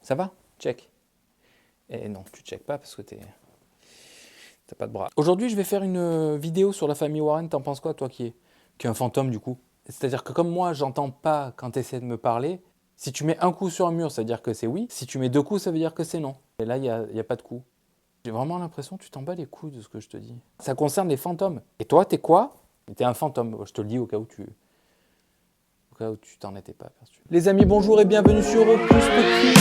Ça va? Check. Et non, tu check pas parce que t'as pas de bras. Aujourd'hui, je vais faire une vidéo sur la famille Warren. T'en penses quoi, toi qui est un fantôme du coup? C'est-à-dire que comme moi, j'entends pas quand tu essaies de me parler, si tu mets un coup sur un mur, ça veut dire que c'est oui. Si tu mets deux coups, ça veut dire que c'est non. Et là, y a pas de coup. J'ai vraiment l'impression que tu t'en bats les couilles de ce que je te dis. Ça concerne les fantômes. Et toi, t'es quoi? T'es un fantôme. Je te le dis au cas où tu t'en étais pas aperçu. Les amis, bonjour et bienvenue sur Opus Petit.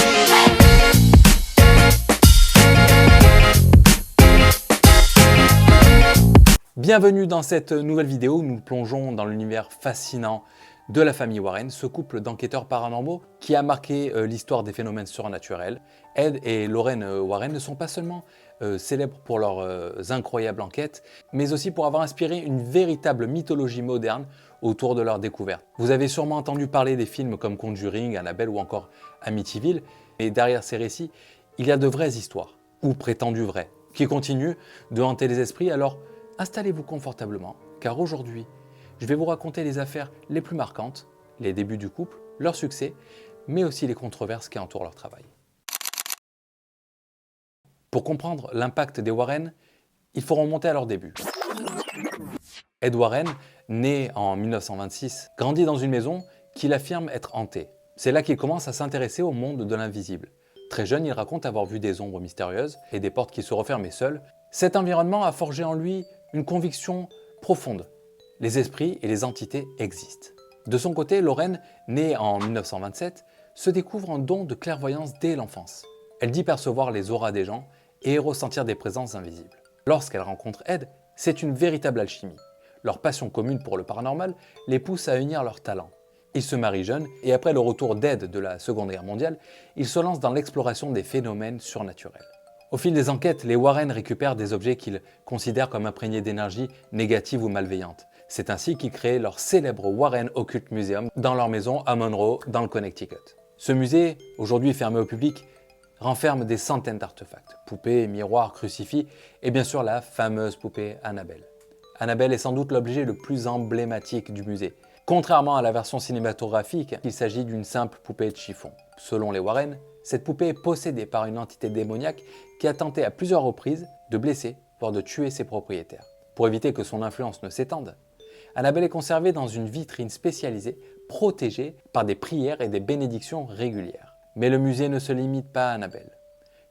Bienvenue dans cette nouvelle vidéo où nous plongeons dans l'univers fascinant de la famille Warren, ce couple d'enquêteurs paranormaux qui a marqué l'histoire des phénomènes surnaturels. Ed et Lorraine Warren ne sont pas seulement célèbres pour leurs incroyables enquêtes, mais aussi pour avoir inspiré une véritable mythologie moderne autour de leur découverte. Vous avez sûrement entendu parler des films comme Conjuring, Annabelle ou encore Amityville, et derrière ces récits, il y a de vraies histoires, ou prétendues vraies, qui continuent de hanter les esprits. Alors installez-vous confortablement, car aujourd'hui, je vais vous raconter les affaires les plus marquantes, les débuts du couple, leur succès, mais aussi les controverses qui entourent leur travail. Pour comprendre l'impact des Warren, il faut remonter à leur début. Ed Warren, né en 1926, grandit dans une maison qu'il affirme être hantée. C'est là qu'il commence à s'intéresser au monde de l'invisible. Très jeune, il raconte avoir vu des ombres mystérieuses et des portes qui se refermaient seules. Cet environnement a forgé en lui une conviction profonde. Les esprits et les entités existent. De son côté, Lorraine, née en 1927, se découvre un don de clairvoyance dès l'enfance. Elle dit percevoir les auras des gens et ressentir des présences invisibles. Lorsqu'elle rencontre Ed, c'est une véritable alchimie. Leur passion commune pour le paranormal les pousse à unir leurs talents. Ils se marient jeunes et après le retour d'Ed de la Seconde Guerre mondiale, ils se lancent dans l'exploration des phénomènes surnaturels. Au fil des enquêtes, les Warren récupèrent des objets qu'ils considèrent comme imprégnés d'énergie négative ou malveillante. C'est ainsi qu'ils créent leur célèbre Warren Occult Museum dans leur maison à Monroe, dans le Connecticut. Ce musée, aujourd'hui fermé au public, renferme des centaines d'artefacts, poupées, miroirs, crucifix et bien sûr la fameuse poupée Annabelle. Annabelle est sans doute l'objet le plus emblématique du musée. Contrairement à la version cinématographique, il s'agit d'une simple poupée de chiffon. Selon les Warren, cette poupée est possédée par une entité démoniaque qui a tenté à plusieurs reprises de blesser, voire de tuer ses propriétaires. Pour éviter que son influence ne s'étende, Annabelle est conservée dans une vitrine spécialisée, protégée par des prières et des bénédictions régulières. Mais le musée ne se limite pas à Annabelle.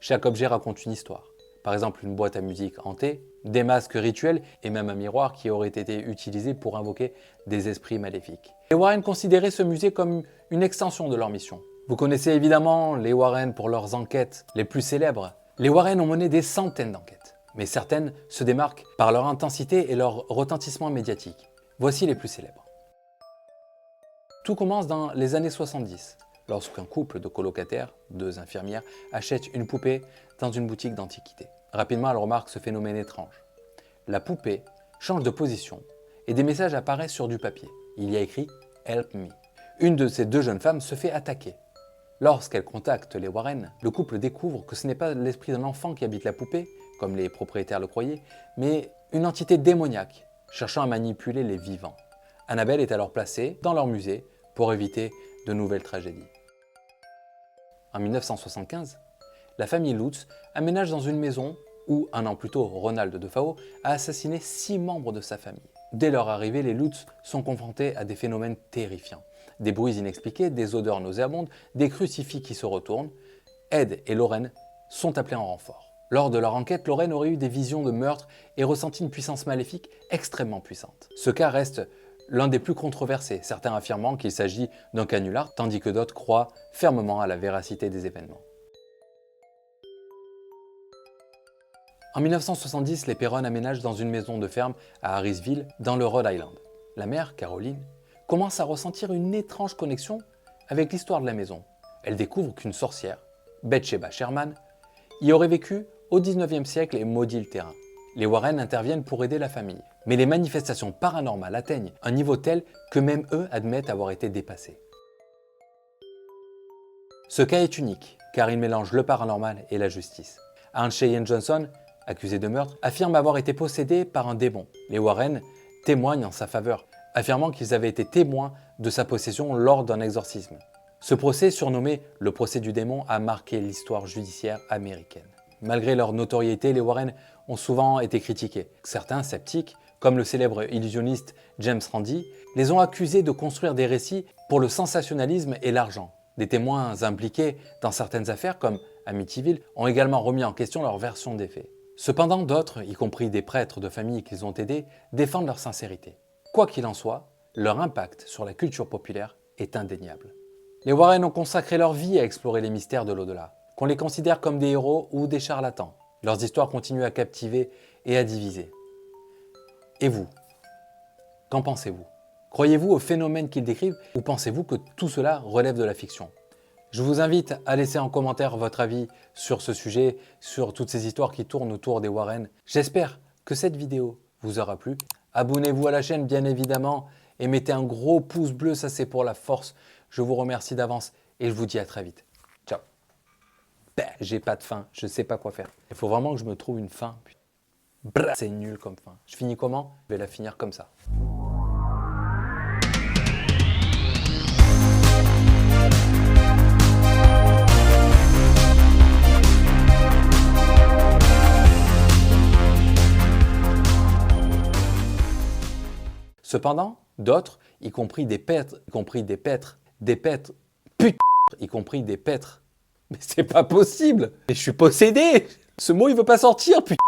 Chaque objet raconte une histoire. Par exemple, une boîte à musique hantée, des masques rituels et même un miroir qui aurait été utilisé pour invoquer des esprits maléfiques. Les Warren considéraient ce musée comme une extension de leur mission. Vous connaissez évidemment les Warren pour leurs enquêtes les plus célèbres. Les Warren ont mené des centaines d'enquêtes, mais certaines se démarquent par leur intensité et leur retentissement médiatique. Voici les plus célèbres. Tout commence dans les années 70, lorsqu'un couple de colocataires, deux infirmières, achètent une poupée dans une boutique d'antiquités. Rapidement, elles remarquent ce phénomène étrange. La poupée change de position et des messages apparaissent sur du papier. Il y a écrit « Help me ». Une de ces deux jeunes femmes se fait attaquer. Lorsqu'elle contacte les Warren, le couple découvre que ce n'est pas l'esprit d'un enfant qui habite la poupée, comme les propriétaires le croyaient, mais une entité démoniaque, cherchant à manipuler les vivants. Annabelle est alors placée dans leur musée pour éviter de nouvelles tragédies. En 1975, la famille Lutz aménage dans une maison où, un an plus tôt, Ronald DeFao a assassiné 6 membres de sa famille. Dès leur arrivée, les Lutz sont confrontés à des phénomènes terrifiants. Des bruits inexpliqués, des odeurs nauséabondes, des crucifix qui se retournent. Ed et Lorraine sont appelés en renfort. Lors de leur enquête, Lorraine aurait eu des visions de meurtre et ressenti une puissance maléfique extrêmement puissante. Ce cas reste l'un des plus controversés, certains affirmant qu'il s'agit d'un canular, tandis que d'autres croient fermement à la véracité des événements. En 1970, les Perron aménagent dans une maison de ferme à Harrisville, dans le Rhode Island. La mère, Caroline, commence à ressentir une étrange connexion avec l'histoire de la maison. Elle découvre qu'une sorcière, Bathsheba Sherman, y aurait vécu au 19e siècle et maudit le terrain. Les Warren interviennent pour aider la famille. Mais les manifestations paranormales atteignent un niveau tel que même eux admettent avoir été dépassés. Ce cas est unique, car il mélange le paranormal et la justice. Anne Cheyenne Johnson, accusée de meurtre, affirme avoir été possédée par un démon. Les Warren témoignent en sa faveur, affirmant qu'ils avaient été témoins de sa possession lors d'un exorcisme. Ce procès, surnommé le procès du démon, a marqué l'histoire judiciaire américaine. Malgré leur notoriété, les Warren ont souvent été critiqués. Certains sceptiques, comme le célèbre illusionniste James Randi, les ont accusés de construire des récits pour le sensationnalisme et l'argent. Des témoins impliqués dans certaines affaires, comme Amityville, ont également remis en question leur version des faits. Cependant, d'autres, y compris des prêtres de famille qu'ils ont aidés, défendent leur sincérité. Quoi qu'il en soit, leur impact sur la culture populaire est indéniable. Les Warren ont consacré leur vie à explorer les mystères de l'au-delà, qu'on les considère comme des héros ou des charlatans. Leurs histoires continuent à captiver et à diviser. Et vous, qu'en pensez-vous? Croyez-vous aux phénomènes qu'ils décrivent ou pensez-vous que tout cela relève de la fiction? Je vous invite à laisser en commentaire votre avis sur ce sujet, sur toutes ces histoires qui tournent autour des Warren. J'espère que cette vidéo vous aura plu. Abonnez-vous à la chaîne bien évidemment et mettez un gros pouce bleu, ça c'est pour la force. Je vous remercie d'avance et je vous dis à très vite. Ciao. J'ai pas de faim, je sais pas quoi faire. Il faut vraiment que je me trouve une fin. C'est nul comme fin. Je finis comment? Je vais la finir comme ça. Cependant, d'autres, y compris des pêtres, mais c'est pas possible. Mais je suis possédé. Ce mot, il veut pas sortir, putain.